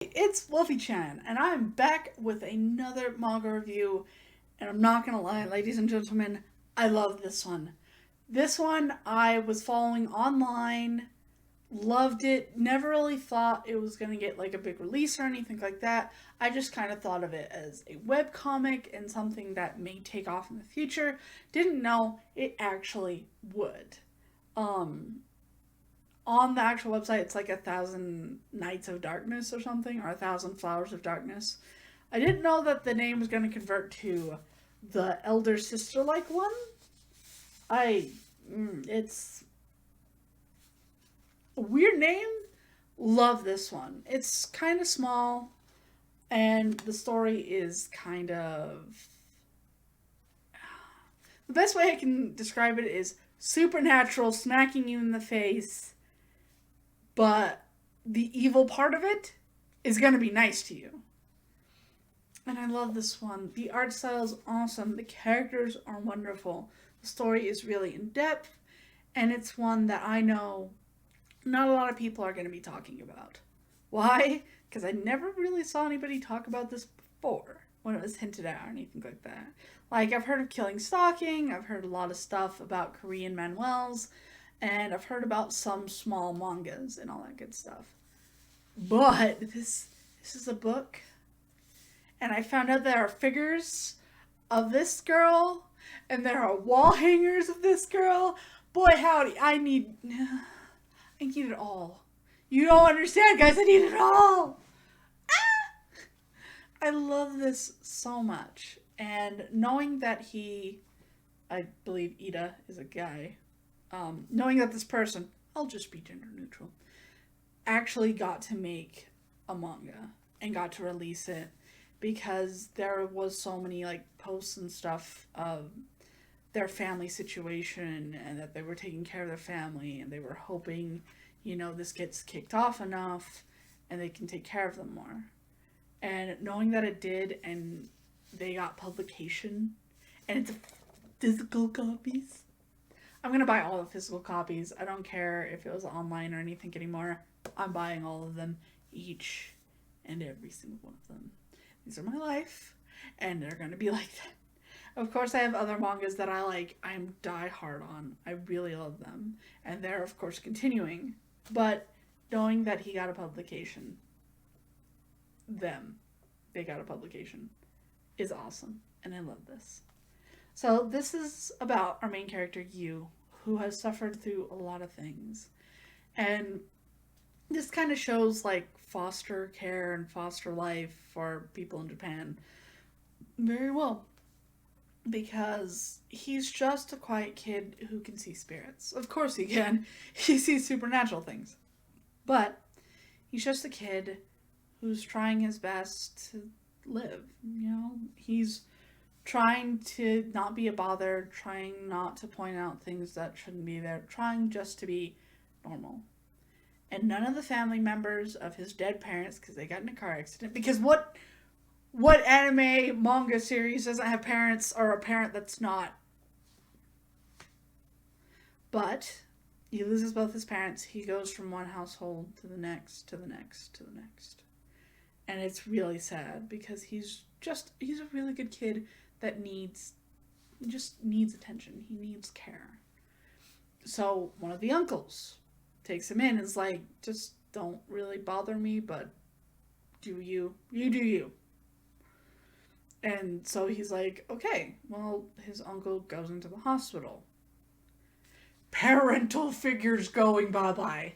It's Wolfy-Chan, and I'm back with another manga review. And I'm not gonna lie, ladies and gentlemen, I love this one. This one I was following online, loved it, never really thought it was gonna get like a big release or anything like that. I just kind of thought of it as a web comic and something that may take off in the future. Didn't know it actually would. Um, on the actual website, it's like 1,000 Nights of Darkness or something, or 1,000 Flowers of Darkness. I didn't know that the name was going to convert to the elder sister like one. I, it's a weird name. Love this one. It's kind of small, and the story is kind of. The best way I can describe it is supernatural, smacking you in the face, but the evil part of it is going to be nice to you. And I love this one. The art style is awesome. The characters are wonderful. The story is really in depth, and it's one that I know not a lot of people are going to be talking about. Why? Because I never really saw anybody talk about this before when it was hinted at or anything like that. Like, I've heard of Killing Stalking, I've heard a lot of stuff about Korean Manuels, and I've heard about some small mangas and all that good stuff. But this is a book, and I found out there are figures of this girl, and there are wall hangers of this girl. Boy, howdy, I need it all. You don't understand, guys. I need it all. I love this so much, and knowing that I believe Ida is a guy, knowing that this person, I'll just be gender neutral, actually got to make a manga and got to release it because there was so many like posts and stuff of their family situation and that they were taking care of their family and they were hoping, this gets kicked off enough and they can take care of them more. And knowing that it did and they got publication and it's physical copies. I'm gonna buy all the physical copies. I don't care if it was online or anything anymore. I'm buying all of them, each and every single one of them. These are my life, and they're gonna be like that. Of course, I have other mangas that I like. I'm die hard on. I really love them, and they're of course continuing. But knowing that he got a publication, them, they got a publication, is awesome, and I love this. So this is about our main character Yu, who has suffered through a lot of things, and this kind of shows like foster care and foster life for people in Japan very well because he's just a quiet kid who can see spirits. Of course he can. He sees supernatural things. But he's just a kid who's trying his best to live. He's trying to not be a bother, trying not to point out things that shouldn't be there, trying just to be normal. And none of the family members of his dead parents, because they got in a car accident, because what anime manga series doesn't have parents or a parent that's not? But he loses both his parents. He goes from one household to the next, to the next, to the next. And it's really sad because he's a really good kid that just needs attention. He needs care. So one of the uncles takes him in and is like, just don't really bother me, but you do you. And so he's like, okay, well, his uncle goes into the hospital. Parental figures going bye-bye.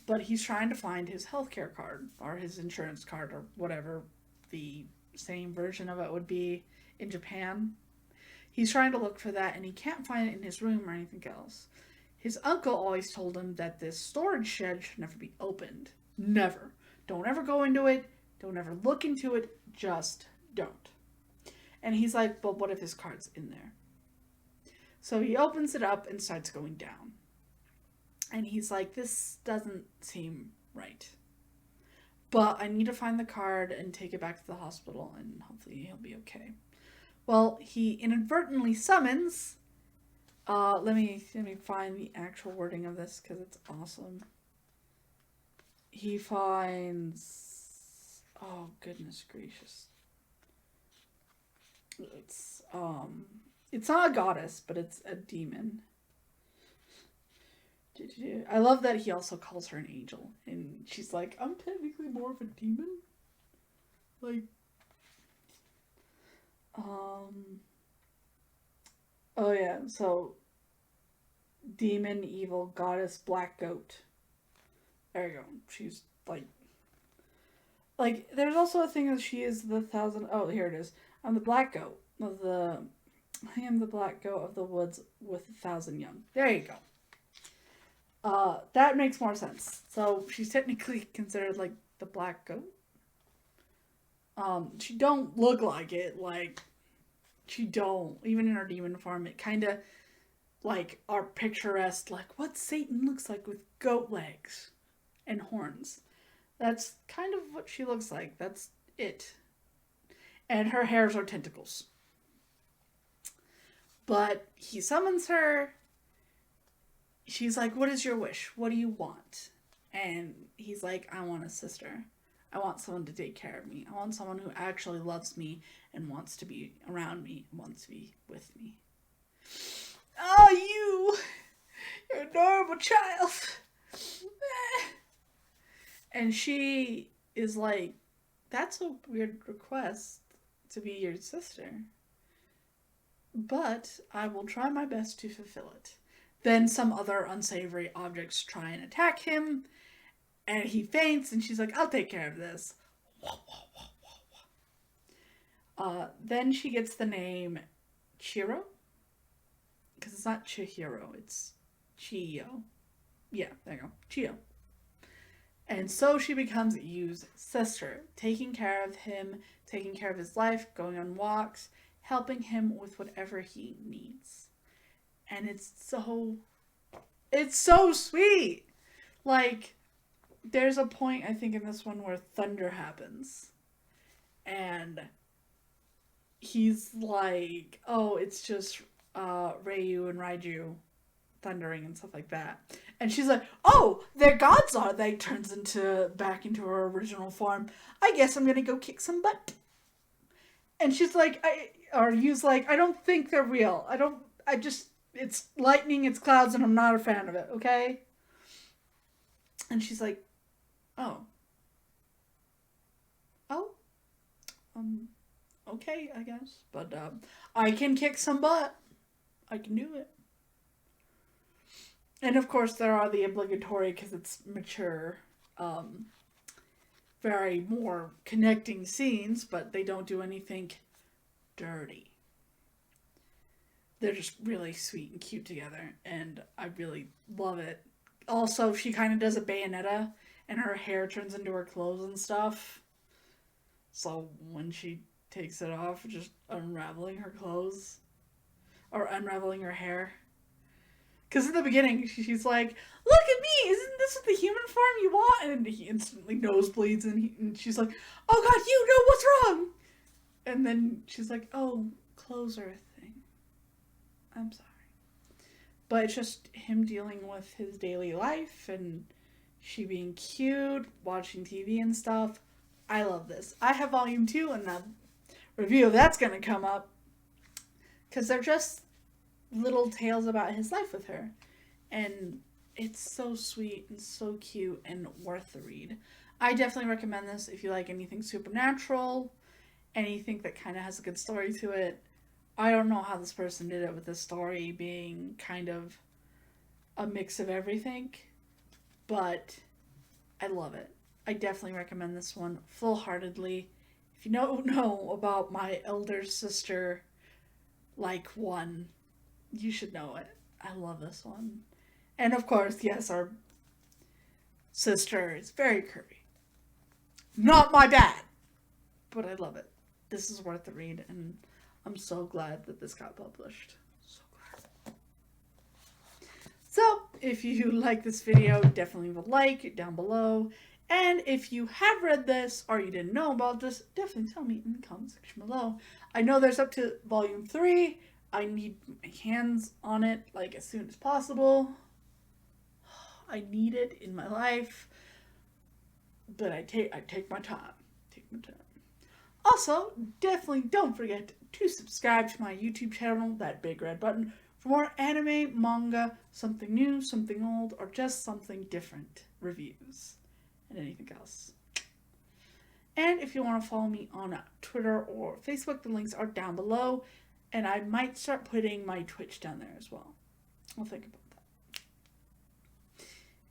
But he's trying to find his healthcare card or his insurance card or whatever the same version of it would be in Japan. He's trying to look for that and he can't find it in his room or anything else. His uncle always told him that this storage shed should never be opened. Never. Don't ever go into it. Don't ever look into it. Just don't. And he's like, but what if his card's in there? So he opens it up and starts going down. And he's like, this doesn't seem right. But I need to find the card and take it back to the hospital and hopefully he'll be okay. Well, he inadvertently summons. Let me find the actual wording of this because it's awesome. he finds, oh goodness gracious, it's it's not a goddess, but it's a demon. I love that he also calls her an angel, and she's like, I'm technically more of a demon. Like, oh yeah, so demon, evil, goddess, black goat. There you go. She's like. There's also a thing that she is the thousand. Oh, here it is. I'm the black goat of the. I am the black goat of the woods with 1,000 young. There you go. That makes more sense. So she's technically considered like the black goat. She don't look like it. Like she don't. Even in her demon form, it kind of like are picturesque. Like what Satan looks like with goat legs and horns. That's kind of what she looks like. That's it. And her hairs are tentacles. But he summons her. She's like, what is your wish? What do you want? And he's like, I want a sister. I want someone to take care of me. I want someone who actually loves me and wants to be around me, wants to be with me. Oh, you're an adorable child. And she is like, that's a weird request to be your sister. But I will try my best to fulfill it. Then some other unsavory objects try and attack him, and he faints, and she's like, I'll take care of this. Then she gets the name Chiro, because it's not Chihiro, it's Chiyo. Yeah, there you go, Chiyo. And so she becomes Yu's sister, taking care of him, taking care of his life, going on walks, helping him with whatever he needs. And it's so sweet. Like, there's a point, I think, in this one where thunder happens. And he's like, oh, it's just Ryu and Raiju thundering and stuff like that. And she's like, oh, they're gods, are they? Turns back into her original form. I guess I'm gonna go kick some butt. And she's like, Yu's like, I don't think they're real. It's lightning, it's clouds, and I'm not a fan of it, okay? And she's like, oh. Oh? Okay, I guess. But, I can kick some butt. I can do it. And of course there are the obligatory, because it's mature, very more connecting scenes, but they don't do anything dirty. They're just really sweet and cute together, and I really love it. Also, she kind of does a Bayonetta, and her hair turns into her clothes and stuff. So when she takes it off, just unraveling her clothes, or unraveling her hair. Because in the beginning, she's like, look at me, isn't this the human form you want? And he instantly nosebleeds, and she's like, oh god, you know what's wrong! And then she's like, oh, clothes are a thing. I'm sorry. But it's just him dealing with his daily life, and she being cute, watching TV and stuff. I love this. I have volume 2, and the review of that's going to come up. Because they're just little tales about his life with her. And it's so sweet and so cute and worth the read. I definitely recommend this if you like anything supernatural, anything that kind of has a good story to it. I don't know how this person did it with this story being kind of a mix of everything, but I love it. I definitely recommend this one full-heartedly. If you don't know about my elder sister, like one, you should know it. I love this one. And of course, yes, our sister is very curvy. Not my bad, but I love it. This is worth the read, and I'm so glad that this got published. So glad. So, if you like this video, definitely leave a like down below. And if you have read this, or you didn't know about this, definitely tell me in the comment section below. I know there's up to volume 3. I need my hands on it, like, as soon as possible. I need it in my life. but I take my time. Take my time. Also, definitely don't forget to subscribe to my YouTube channel, that big red button, for more anime, manga, something new, something old, or just something different reviews, and anything else. And if you want to follow me on Twitter or Facebook, the links are down below, and I might start putting my Twitch down there as well. I'll think about that.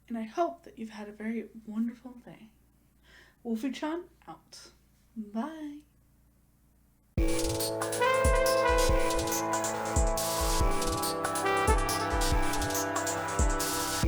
And I hope that you've had a very wonderful day. Wolfy-Chan out. Bye.